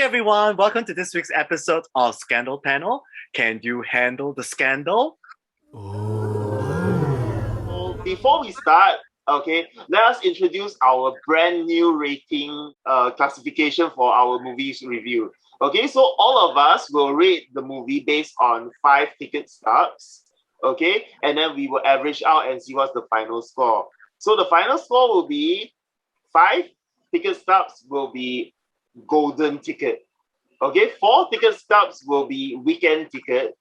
everyone, welcome to this week's episode of Scandal Panel. Can you handle the scandal? So before we start, let us introduce our brand new rating classification for our movies review. Okay, so all of us will rate the movie based on 5 ticket stubs. Okay, and then we will average out and see what's the final score. So the final score will be 5 ticket stubs will be golden ticket. Okay, 4 ticket stubs will be weekend ticket.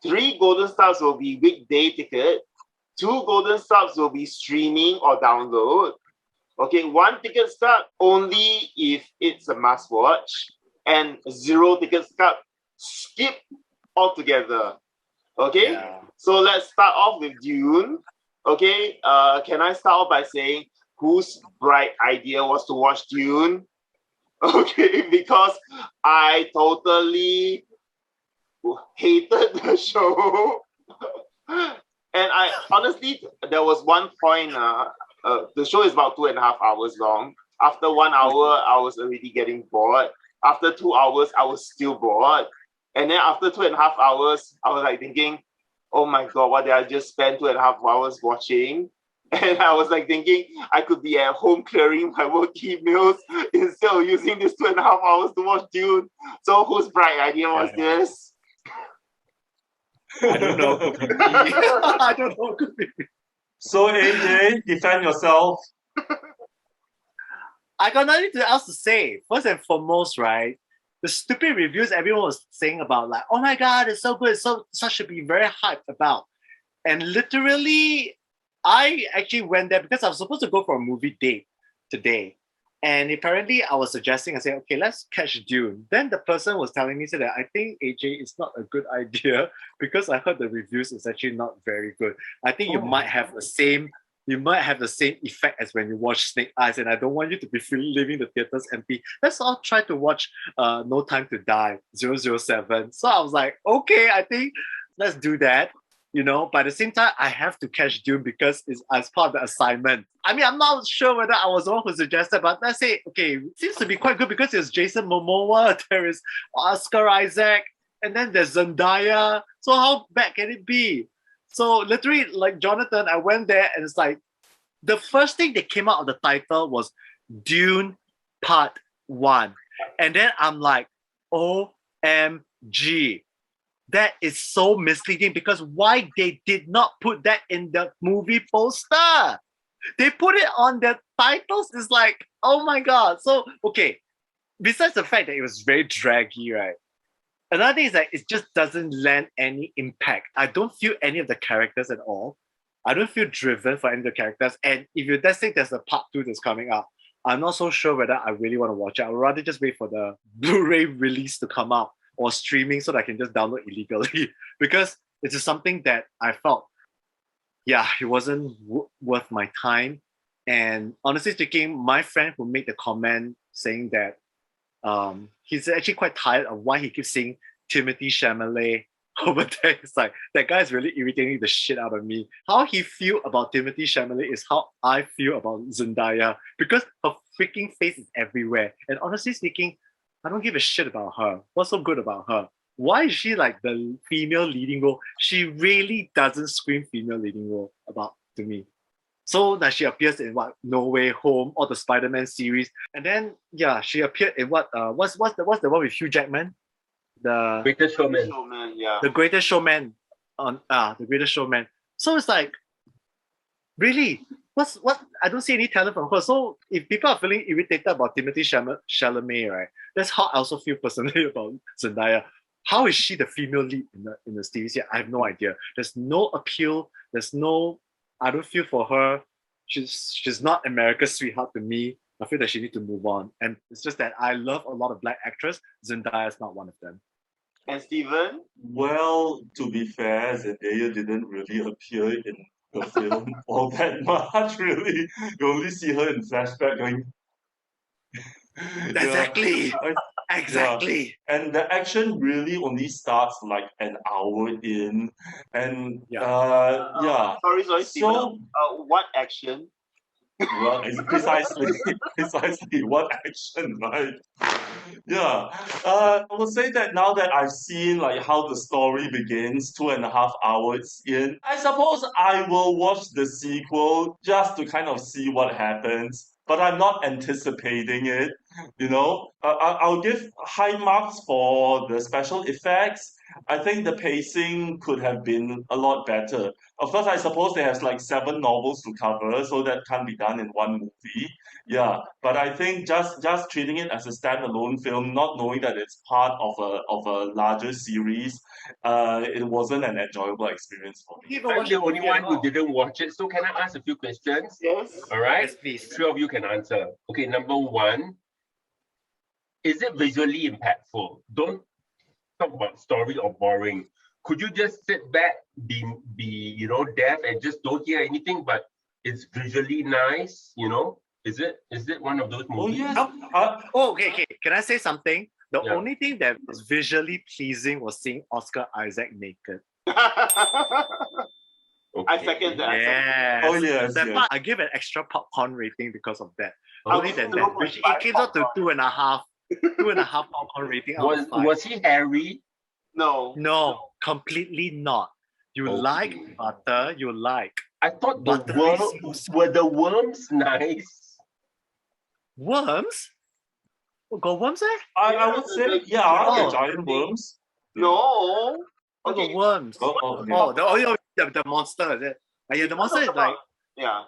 3 golden stubs will be weekday ticket. 2 golden stubs will be streaming or download. Okay, 1 ticket stub only if it's a must watch, and 0 ticket stub skip altogether. Okay, So let's start off with Dune. Okay, can I start off by saying whose bright idea was to watch Dune? Okay, because I totally hated the show. And I honestly, there was one point, the show is about 2.5 hours long. After 1 hour, I was already getting bored. After 2 hours, I was still bored. And then after 2.5 hours, I was like thinking, oh my God, what did I just spend 2.5 hours watching? And I was like thinking I could be at home clearing my work emails instead of using this 2.5 hours to watch Dune. So whose bright idea was this? I don't know. I don't know. So AJ, defend yourself. I got nothing else to say. First and foremost, right? The stupid reviews everyone was saying about, like, oh my God, it's so good, so should be very hyped about. And literally, I actually went there because I was supposed to go for a movie date today. And apparently I was suggesting, I said, okay, let's catch Dune. Then the person was telling me, said that I think AJ is not a good idea because I heard the reviews is actually not very good. I think you might have the same effect as when you watch Snake Eyes, and I don't want you to be leaving the theaters empty. Let's all try to watch No Time to Die 007. So I was like, okay, I think let's do that. You know, but at the same time, I have to catch Dune because it's as part of the assignment. I mean, I'm not sure whether I was the one who suggested, but let's say, okay, it seems to be quite good because there's Jason Momoa, there is Oscar Isaac, and then there's Zendaya. So how bad can it be? So literally, like Jonathan, I went there and it's like, the first thing that came out of the title was Dune Part 1. And then I'm like, OMG. That is so misleading because why they did not put that in the movie poster? They put it on the titles. It's like, oh my God. So, okay, besides the fact that it was very draggy, right? Another thing is that it just doesn't land any impact. I don't feel any of the characters at all. I don't feel driven for any of the characters. And if you just think there's a part 2 that's coming out, I'm not so sure whether I really want to watch it. I would rather just wait for the Blu-ray release to come out or streaming so that I can just download illegally because it is something that I felt, it wasn't worth my time. And honestly speaking, my friend who made the comment saying that he's actually quite tired of why he keeps seeing Timothée Chalamet over there. It's like, that guy is really irritating the shit out of me. How he feel about Timothée Chalamet is how I feel about Zendaya because her freaking face is everywhere. And honestly speaking, I don't give a shit about her. What's so good about her? Why is she like the female leading role? She really doesn't scream female leading role to me. So that she appears in what, No Way Home or the Spider-Man series, and then she appeared in what's the one with Hugh Jackman, the Greatest Showman. The Greatest Showman The Greatest Showman. So it's like, really, what? I don't see any talent from her. So if people are feeling irritated about Timothée Chalamet, right? That's how I also feel personally about Zendaya. How is she the female lead in the series? Yeah, I have no idea. There's no appeal. I don't feel for her. She's not America's sweetheart to me. I feel that she needs to move on. And it's just that I love a lot of black actors. Zendaya is not one of them. And Steven? Well, to be fair, Zendaya didn't really appear in the film all that much, really. You only see her in flashback going. Exactly. Exactly. Yeah. And the action really only starts like an hour in. And Sorry, Steven. So, what action? Well, it's precisely, precisely what action, right? Yeah, I would say that now that I've seen like how the story begins, 2.5 hours in, I suppose I will watch the sequel just to kind of see what happens. But I'm not anticipating it. I'll give high marks for the special effects. I think the pacing could have been a lot better. Of course, I suppose they have like 7 novels to cover, so that can't be done in one movie. Yeah, but I think just treating it as a standalone film, not knowing that it's part of a larger series, it wasn't an enjoyable experience for me. Even I'm watch the the only movie at one who all. didn't watch it, so can I ask a few questions? Yes. All right. Yes, please. 3 of you can answer. Okay, number one, is it visually impactful? Don't talk about story or boring. Could you just sit back, be deaf and just don't hear anything, but it's visually nice, Is it one of those Oh movies? yes, Oh, okay. Can I say something? The Yeah. only thing that was visually pleasing was seeing Oscar Isaac naked. I second that. Yes. Oh, yes, That yes. part, I give an extra popcorn rating because of that. I'll Only give than it that, which 0.5 it came out to 2.5, 2.5 popcorn rating out Was of 5. was he hairy? No. No, completely not. You Okay. like butter, you like I thought the buttery were the worms nice? worms. Oh, got worms there? I would say yeah, Oh. the giant worms. No. Oh, Okay. got worms. Okay. The monster is it? Yeah, the monster is like Yeah.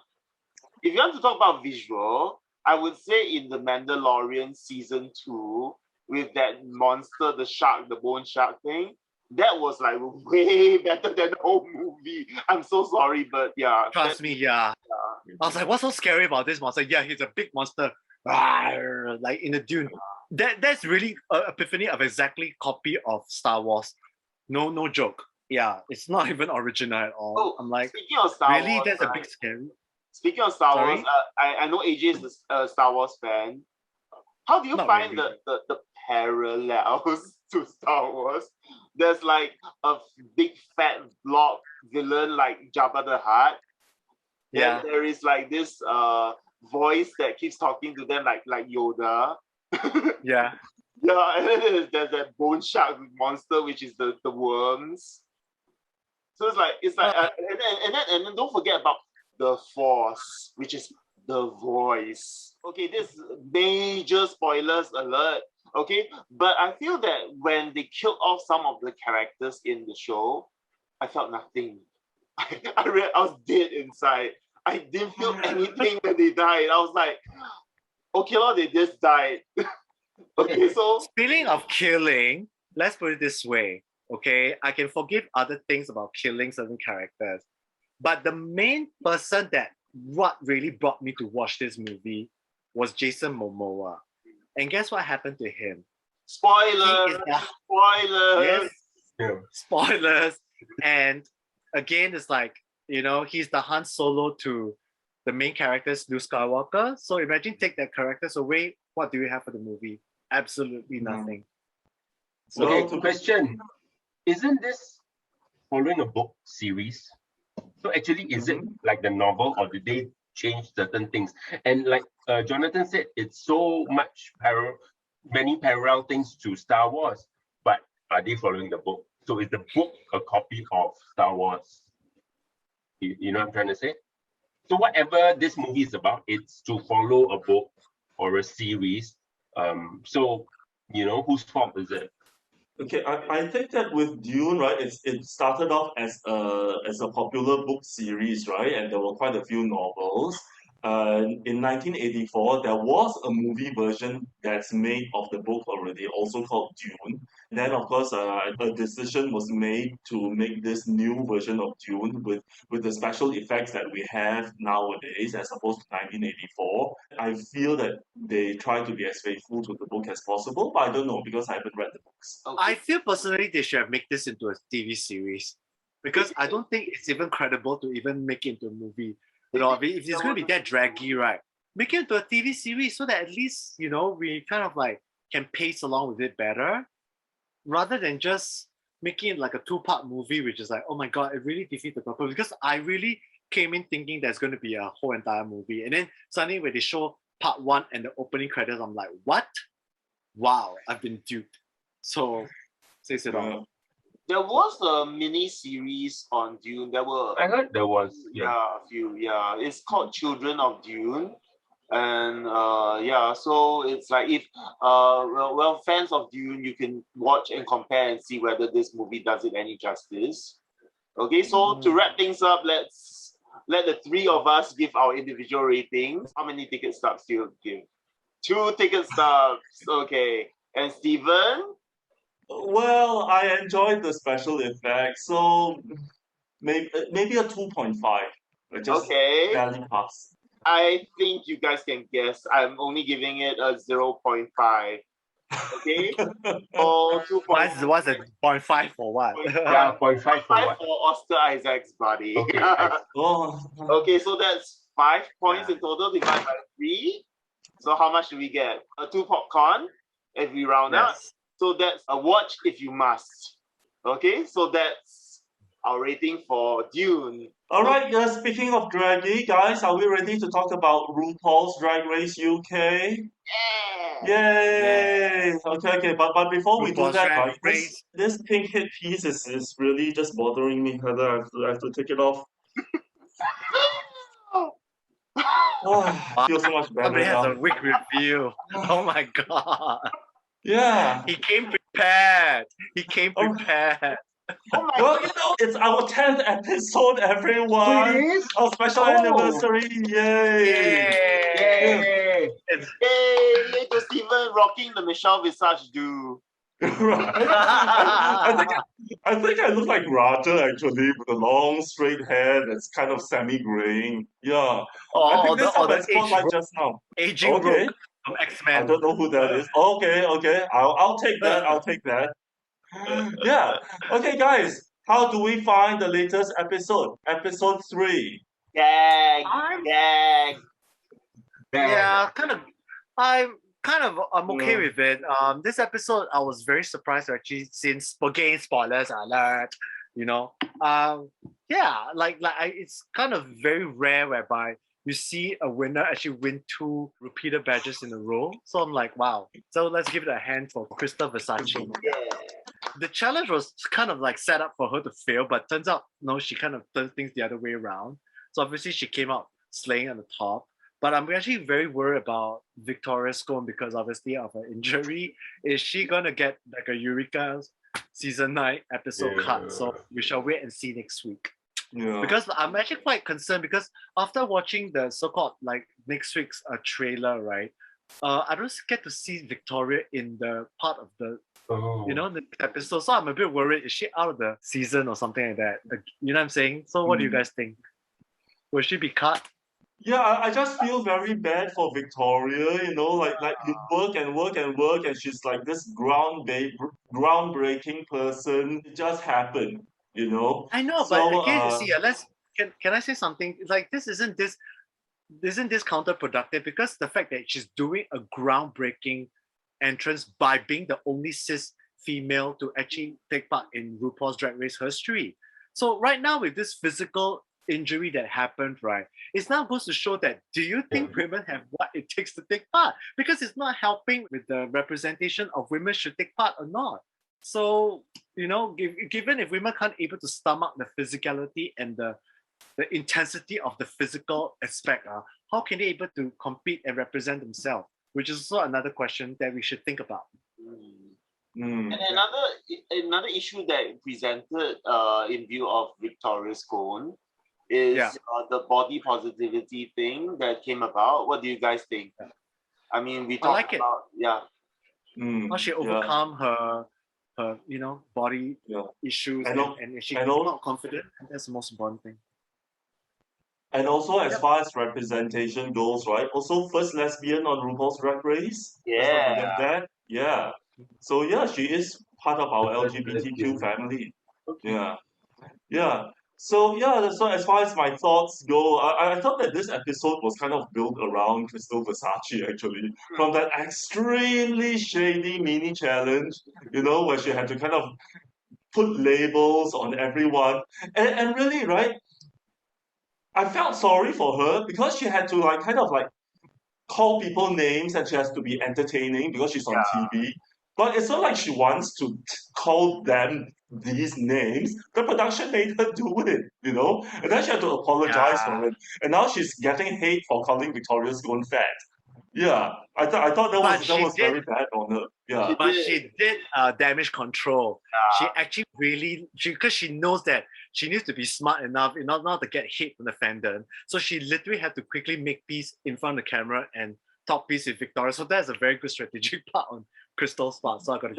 If you want to talk about visual, I would say in The Mandalorian season 2, with that monster, the shark, the bone shark thing, that was like way better than the whole movie. I'm so sorry, but yeah. trust me, yeah. I was like, what's so scary about this monster? Yeah, he's a big monster. Rawr, like in the Dune. That's really an epiphany of exactly copy of Star Wars. No joke. Yeah, it's not even original at all. Oh, I'm like, speaking of Star really? Wars, That's a right? big scary. Speaking of Star Sorry? Wars, I know AJ is a Star Wars fan. How do you Not find really. the parallels to Star Wars? There's like a big fat blob villain like Jabba the Hutt. Yeah. Then there is like this voice that keeps talking to them like Yoda. Yeah. Yeah, and then there's that bone shark monster, which is the worms. So it's like and then don't forget about the Force, which is the voice. Okay, this major spoilers alert. Okay, but I feel that when they killed off some of the characters in the show, I felt nothing. I was dead inside. I didn't feel anything when they died. I was like, okay, well, they just died. Okay, so Speaking of killing, let's put it this way. Okay, I can forgive other things about killing certain characters, but the main person that what really brought me to watch this movie was Jason Momoa. And guess what happened to him? spoilers, He is the- spoilers. Yes, Yeah. spoilers. And again, it's like, he's the Han Solo to the main characters, Luke Skywalker. So imagine take that characters away. What do you have for the movie? Absolutely nothing. So Okay, question. Isn't this following a book series? So actually, is it like the novel, or did they change certain things? And like Jonathan said, it's so much many parallel things to Star Wars, but are they following the book? So is the book a copy of Star Wars? You know what I'm trying to say? So whatever this movie is about, it's to follow a book or a series. So whose fault is it? Okay, I think that with Dune, right, it started off as a popular book series, right, and there were quite a few novels. In 1984, there was a movie version that's made of the book already, also called Dune. Then, of course, a decision was made to make this new version of Dune with the special effects that we have nowadays, as opposed to 1984. I feel that they try to be as faithful to the book as possible, but I don't know because I haven't read the books. I feel personally they should have made this into a TV series because I don't think it's even credible to even make it into a movie. If it's going to be that draggy, right? Make it into a TV series so that at least, we kind of like can pace along with it better rather than just making it like a 2-part movie, which is like, oh my God, it really defeats the purpose because I really came in thinking there's going to be a whole entire movie, and then suddenly when they show part 1 and the opening credits, I'm like, what? Wow, I've been duped. So says it all. There was a mini series on Dune. I heard there was. Yeah. a few. Yeah, it's called Children of Dune, and so it's like if fans of Dune, you can watch and compare and see whether this movie does it any justice. Okay, so to wrap things up, let's let the three of us give our individual ratings. How many ticket stubs do you give? 2 ticket stubs. Okay, and Steven? Well, I enjoyed the special effects, so maybe a 2.5. Just Okay. barely pass. I think you guys can guess. I'm only giving it a 0.5. Okay? So 2.5 What's a 0.5 for what? Yeah, 0.5 for what? for Oscar Isaac's body. Okay, I- Oh, Okay, so that's 5 points in total divided by 3. So how much do we get? 2 popcorn if we round up. Yes. So that's a watch if you must. Okay, so that's our rating for Dune. all right. Speaking of draggy, guys, are we ready to talk about RuPaul's Drag Race UK? Yay! Okay. But before we do RuPaul's that, Drag right, Race. this pink head piece is really just bothering me. Heather, I have to take it off. Oh, I feel so much better Somebody has now. a wig review. Oh my god. Yeah. He came prepared. He came prepared. Oh my Well, it's our 10th episode, everyone. It is? Our special anniversary. Yay! Yay! Yay to Steven rocking the Michelle Visage do. Right. I think I look like Roger actually with the long straight hair that's kind of semi-graying. Yeah. I picked this up at Spotlight just now. Aging Okay. Rogue from I X-Men. don't know who that is. Okay. I'll take that. I'll take that. Yeah. Okay, guys. How do we find the latest episode? Episode 3. Gag. Yeah, I'm okay Yeah. with it. This episode I was very surprised to actually since again spoilers alert. It's kind of very rare whereby you see a winner actually win 2 repeated badges in a row. So I'm like, wow. So let's give it a hand for Krista Versace. Yeah. The challenge was kind of like set up for her to fail, but turns out no, she kind of turned things the other way around. So obviously she came out slaying on the top. But I'm actually very worried about Victoria Scone because obviously of her injury. Is she gonna get like a Eureka season 9 episode cut? So we shall wait and see next week. Yeah. Because I'm actually quite concerned because after watching the so-called like next week's trailer, right? I don't get to see Victoria in the part of the the episode. So I'm a bit worried. Is she out of the season or something like that? You know what I'm saying? So what do you guys think? Will she be cut? Yeah, I just feel very bad for Victoria, like you work and work and work, and she's like this groundbreaking person. It just happened, I know, So, but again, see, can I say something? It's like isn't this counterproductive because the fact that she's doing a groundbreaking entrance by being the only cis female to actually take part in RuPaul's Drag Race history. So right now with this physical injury that happened, right, it's now goes to show that do you think women have what it takes to take part? Because it's not helping with the representation of women should take part or not. So, given if women can't able to stomach the physicality and the intensity of the physical aspect, how can they able to compete and represent themselves? Which is also another question that we should think about. And another issue that presented in view of Victoria Scone is the body positivity thing that came about. What do you guys think? I mean, we talked about how she overcome her body issues and she's not confident. That's the most important thing. And also, as far as representation goes, right? Also, first lesbian on RuPaul's Drag Race. Let's not forget that. Yeah. So she is part of our LGBTQ family. Yeah. So so as far as my thoughts go, I thought that this episode was kind of built around Crystal Versace actually, from that extremely shady mini challenge, where she had to kind of put labels on everyone, and really, right? I felt sorry for her because she had to like kind of like call people names and she has to be entertaining because she's on TV. But it's not like she wants to call them these names. The production made her do it, you know? And then she had to apologize for Yeah. it. And now she's getting hate for calling Victoria Scone fat. Yeah. I thought that But was she did very bad on her. Yeah. but she did damage control. She Yeah. actually really because she knows that she needs to be smart enough in order not to get hit from the fandom. So she literally had to quickly make peace in front of the camera and talk peace with Victoria. So that's a very good strategic part on Crystal's part. So I gotta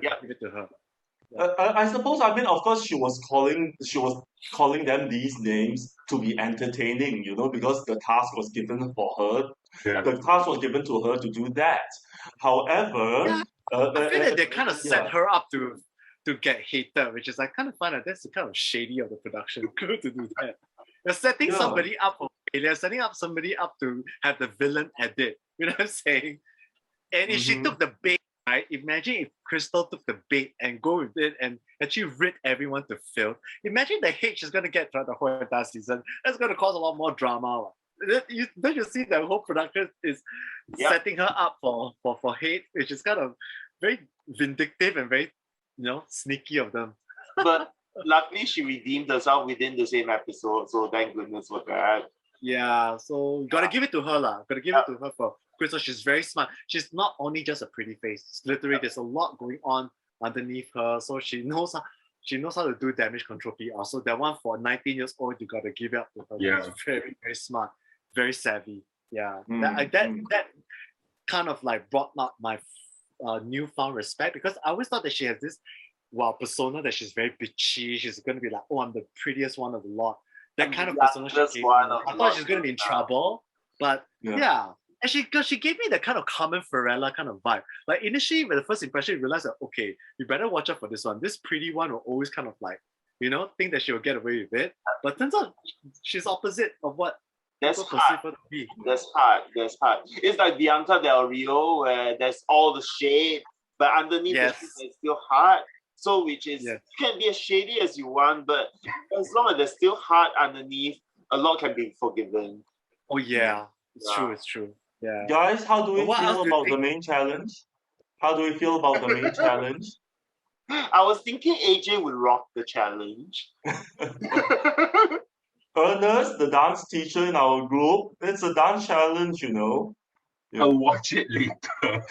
Yeah. give it to her. I suppose I mean of course she was calling them these names to be entertaining, you know, because the task was given for her. Yeah. The task was given to her to do that. However, Yeah, I feel that they kind of set yeah, her up to get hated, which is I kind of find that that's the kind of shady of the production crew to do that. You're setting yeah, somebody up for failure, setting up somebody up to have the villain edit. You know what I'm saying? And if she hmm took the bait, right? Imagine if Crystal took the bait and go with it and actually rid everyone to filth. Imagine the hate she's gonna get throughout the whole entire season. That's gonna cause a lot more drama. Don't you see the whole production is Yep. setting her up for hate, which is kind of very vindictive and very sneaky of them. But luckily, she redeemed herself within the same episode. So thank goodness for that. Yeah, so gotta give it to her lah. Gotta give it to her for Crystal. She's very smart. She's not only just a pretty face. It's literally, there's a lot going on underneath her. So she knows how to do damage control PR. So that one for 19 years old, you gotta give it up to her. Yeah. She's very, very smart, very savvy. Yeah. Mm, That kind of like brought up my newfound respect because I always thought that she has this persona that she's very bitchy. She's gonna be like, oh, I'm the prettiest one of the lot. That kind of persona she Youngest gave one me. of I the thought lot. she was gonna be in trouble, but yeah. yeah. And she gave me that kind of Carmen Farella kind of vibe. Like initially, with the first impression, you realize that okay, you better watch out for this one. This pretty one will always kind of like, think that she will get away with it. But turns out she's opposite of what That's people hard. perceive her to be. That's hard. That's hard. It's like Bianca Del Rio, where there's all the shade, but underneath Yes. the shade, there's still heart. So, which is, Yes. you can be as shady as you want, but as long as there's still heart underneath, a lot can be forgiven. Oh yeah, it's Yeah. true. It's true. Yeah. Guys, how do we But what else feel do you about the think? main challenge? How do we feel about the main challenge? I was thinking AJ would rock the challenge. Ernest, the dance teacher in our group, it's a dance challenge, you know. Yeah. I'll watch it later.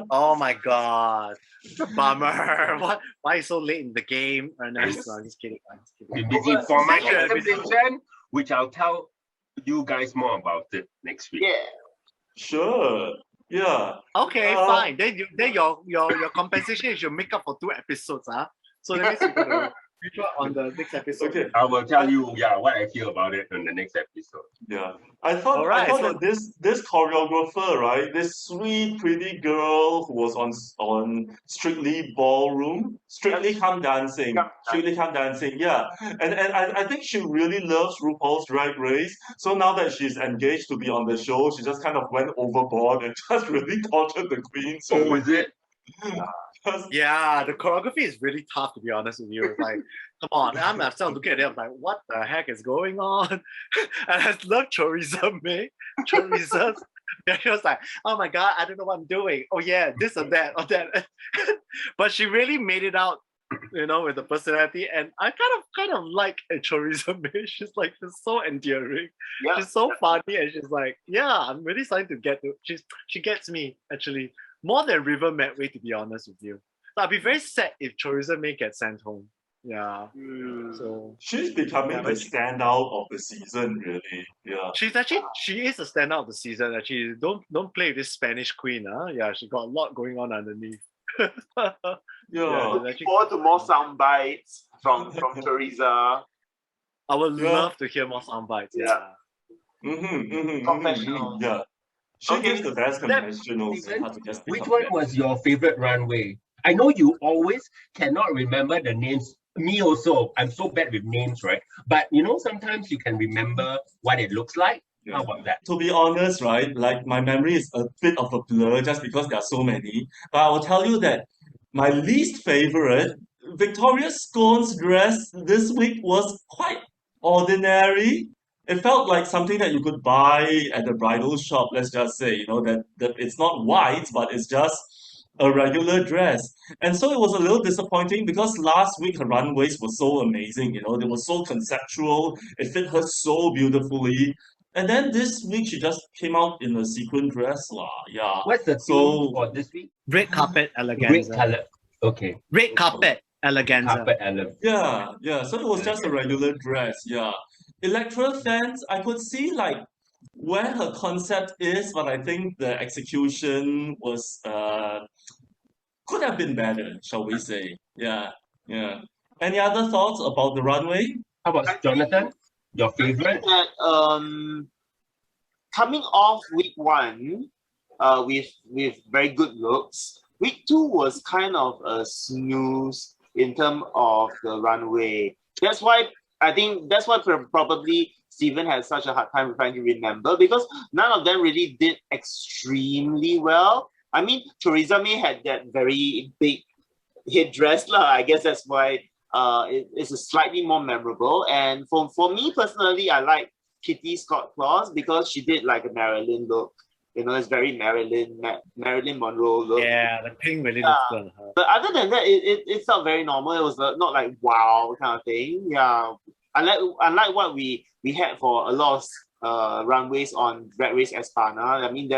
Oh my god. Bummer. Why are you so late in the game, Ernest? No, I'm just kidding. Been busy for my Sure, busy. examination, which I'll tell you guys more about it next week. Yeah. Sure. Yeah. Okay, fine. Then your compensation is you make up for 2 episodes, huh? So that means you're gonna feature on the next episode. Okay. I will tell you, what I feel about it in the next episode. Yeah. I thought Alright, so- that this choreographer, right? This sweet, pretty girl who was on Strictly Ballroom, Strictly Come Dancing, Strictly Come Dancing, yeah. And I think she really loves RuPaul's Drag Race. So now that she's engaged to be on the show, she just kind of went overboard and just really tortured the queen. So Oh, is it? Yeah, the choreography is really tough to be honest with you. It's like, come on, I'm myself looking at it, I'm like, what the heck is going on? And I love Chorizo May. Chorizo. She was like, oh my god, I don't know what I'm doing. Oh yeah, this or that or that. But she really made it out, with the personality. And I kind of like Chorizo May. She's so endearing. Yeah. She's so funny, and she's like, yeah, I'm really starting to get to. She gets me actually more than River Medway, to be honest with you. So I'd be very sad if Chorizo May gets sent home. Yeah. So she's becoming Yeah, the but standout of the season, really. Yeah. she is a standout of the season. Actually, don't play with this Spanish queen. Yeah, she got a lot going on underneath. Yeah. she's actually- Forward to more sound bites from Teresa. I would Yeah. love to hear more sound bites. Yeah. Confessionals. Yeah. She Okay. gives the best That- confessionals. Steven, How to just Which pick one up was your favorite runway? I know you always cannot remember the names. Me also. I'm so bad with names, right? But sometimes you can remember what it looks like. Yeah. How about that? To be honest, right, like my memory is a bit of a blur just because there are so many. But I will tell you that my least favorite, Victoria Scone's dress this week was quite ordinary. It felt like something that you could buy at the bridal shop, let's just say, that it's not white, but it's just a regular dress. And so it was a little disappointing because last week her runways were so amazing, they were so conceptual, it fit her so beautifully. And then this week she just came out in a sequin dress, lah. Yeah. What's the theme So for this week? Red carpet Red eleganza. color. Okay. Red carpet eleganza. Carpet element. yeah. So it was just a regular dress, yeah. Electra fans, I could see like where her concept is, but I think the execution was could have been better, shall we say. Yeah. Any other thoughts about the runway? How about Jonathan? Your favorite? That coming off week one, with very good looks, week two was kind of a snooze in terms of the runway. That's why probably Steven had such a hard time trying to remember, because none of them really did extremely well. I mean, Theresa May had that very big headdress lah. I guess that's why it's a slightly more memorable. And for me personally, I like Kitty Scott-Claus because she did like a Marilyn look. It's very Marilyn Monroe look. Yeah, the pink really looks good on her. But other than that, it felt very normal. It was not like wow kind of thing. Yeah, unlike what we had for a lot of runways on Drag Race Espana. I mean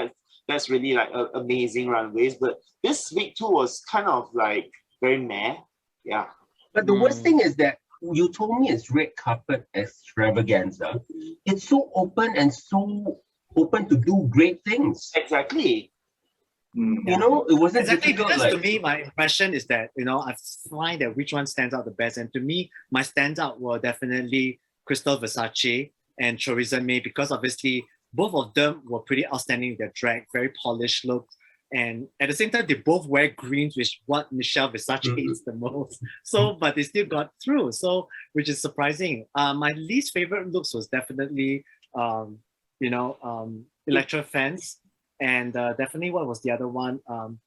that's really like amazing runways. But this week too was kind of like very meh. Yeah. But the worst thing is that you told me it's red carpet extravaganza. It's so open and so open to do great things. Exactly. It wasn't Exactly, difficult, because like, to me, my impression is that, I find that which one stands out the best. And to me, my standout were definitely Crystal Versace and Theresa May, because obviously both of them were pretty outstanding in their drag, very polished looks. And at the same time, they both wear greens, which what Michelle Versace hates the most. So, but they still got through. So, which is surprising. My least favorite looks was definitely, Electra Fans. And definitely, what was the other one?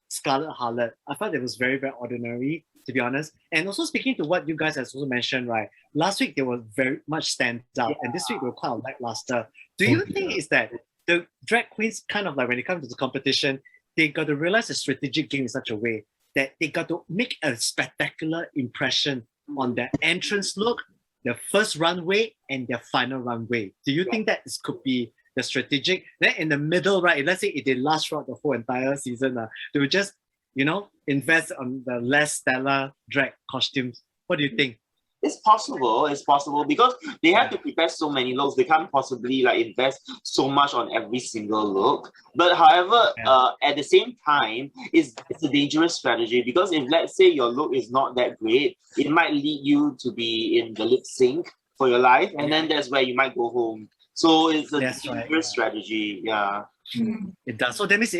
Scarlet Harlot. I thought it was very, very ordinary, to be honest. And also speaking to what you guys have also mentioned, right? Last week, they were very much stand out. And this week, they were quite lackluster. Do you think is that the drag queens kind of like when it comes to the competition, they got to realize the strategic game in such a way that they got to make a spectacular impression on their entrance look, their first runway, and their final runway. Do you think that this could be the strategic? Then in the middle, right? Let's say it did last throughout the whole entire season, they would just, invest on the less stellar drag costumes. What do you think? It's possible because they have to prepare so many looks. They can't possibly like invest so much on every single look. But however, at the same time, it's a dangerous strategy, because if let's say your look is not that great, it might lead you to be in the lip sync for your life, and then that's where you might go home. So it's a dangerous strategy. Yeah. It does. So that means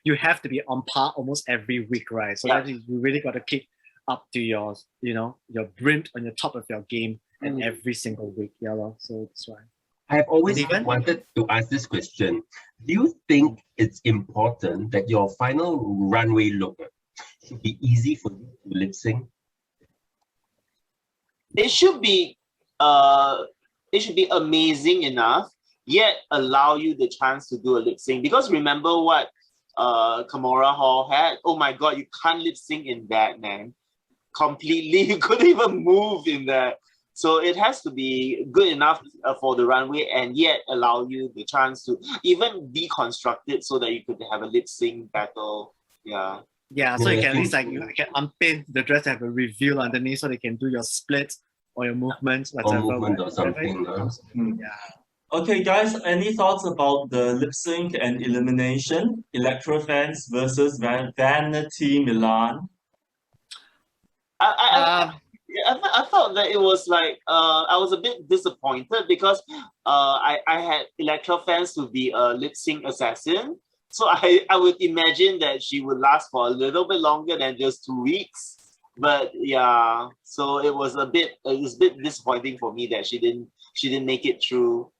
you have to be on par almost every week, right? So that you really got to keep up to your, your brimmed on the top of your game and every single week. Yeah, so that's why. I have always wanted to ask this question. Do you think it's important that your final runway look should be easy for you to lip sync? It should be amazing enough, yet allow you the chance to do a lip sync. Because remember what Kimora Hall had? Oh my god, you can't lip sync in that, man. Completely, you couldn't even move in that. So it has to be good enough for the runway, and yet allow you the chance to even deconstruct it so that you could have a lip sync battle. Yeah. Yeah, so you can at least you can unpin the dress, have a reveal underneath, so they can do your splits or your movements, whatever. Or movement or something. Yeah. Okay, guys, any thoughts about the lip sync and elimination? Electro Fans versus Vanity Milan. I felt that it was like I was a bit disappointed because I had Electra Fans to be a lip sync assassin. So I would imagine that she would last for a little bit longer than just 2 weeks. But yeah, so it was a bit disappointing for me that she didn't make it through.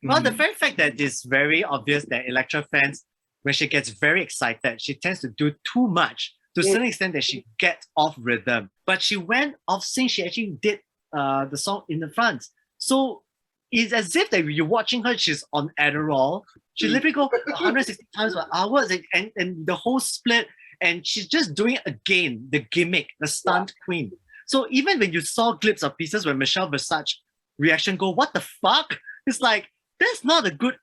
Well, the very fact that it's very obvious that Electra Fans, when she gets very excited, she tends to do too much to a certain extent that she gets off rhythm. But she went off sync. She actually did the song in the front. So it's as if that you're watching her, she's on Adderall. She literally go 160 times per hour and the whole split, and she's just doing it again, the gimmick, the stunt queen. So even when you saw clips of pieces where Michelle Versace reaction go, what the fuck? It's like, that's not a good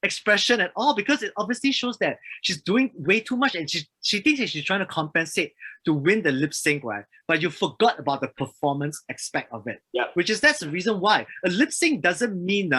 expression at all, because it obviously shows that she's doing way too much and she thinks that she's trying to compensate to win the lip sync, right? But you forgot about the performance aspect of it. Yeah. Which is, that's the reason why. A lip sync doesn't mean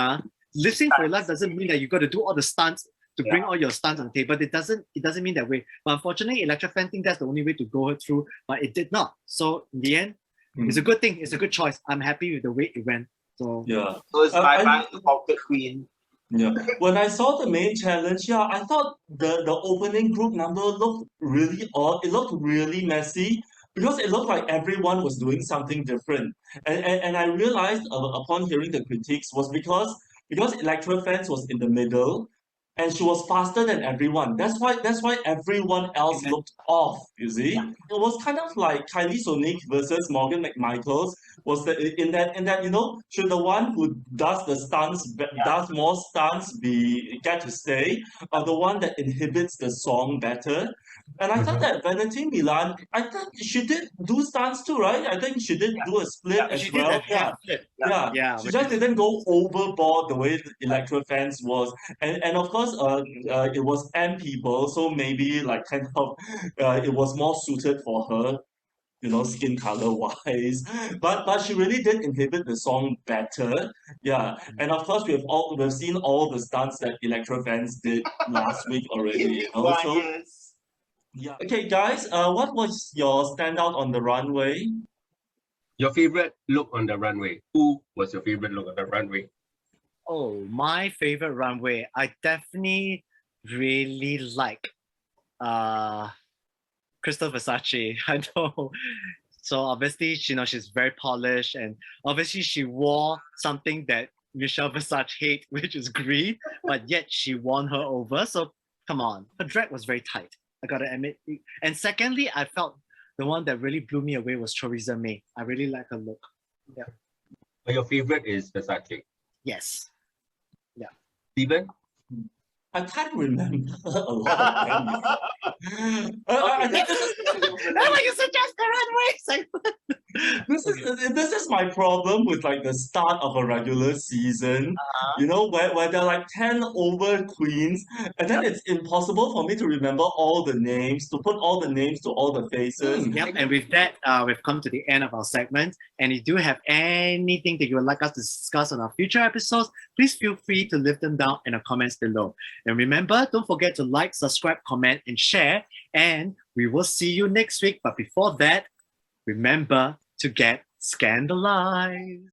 lip sync for your life doesn't mean that you got to do all the stunts to bring all your stunts on the table. But it doesn't mean that way. But unfortunately, Electra Fan think that's the only way to go her through, but it did not. So in the end, it's a good thing. It's a good choice. I'm happy with the way it went. So So it's bye-bye to Pocket Queen. Yeah. When I saw the main challenge, I thought the opening group number looked really odd. It looked really messy because it looked like everyone was doing something different. And I realized upon hearing the critiques was because Electra Fans was in the middle and she was faster than everyone. That's why everyone else looked off, you see? It was kind of like Kylie Sonique versus Morgan McMichaels was in that should the one who does the stunts does more stunts get to stay, or the one that inhibits the song better? And I thought that Vanity Milan, I thought she did do stunts too, right? I think she did do a split as she well. did that flip. Yeah, She just didn't go overboard the way the Electro Fans was, and of course, it was M people, so maybe like kind of, it was more suited for her, skin color wise. But she really did inhibit the song better. Yeah. And of course we've seen all the stunts that Electro Fans did last week already. So Yes. yeah. Okay, guys, what was your standout on the runway? Your favorite look on the runway. Who was your favorite look on the runway? Oh, my favorite runway. I definitely really like Crystal Versace. I know. So obviously, she's very polished, and obviously she wore something that Michelle Versace hate, which is green, but yet she won her over. So come on, her dress was very tight. I gotta admit. And secondly, I felt the one that really blew me away was Theresa May. I really like her look. Yeah. But your favorite is Versace. Yes. Yeah. Stephen? I can't remember a lot of them. I think Why you suggest the runway? this is my problem with like the start of a regular season, where there are like 10 over queens, and then it's impossible for me to remember all the names, to put all the names to all the faces. Yep, and with that, we've come to the end of our segment. And if you do have anything that you would like us to discuss on our future episodes, please feel free to leave them down in the comments below. And remember, don't forget to like, subscribe, comment, and share. And we will see you next week. But before that, remember to get scandalized.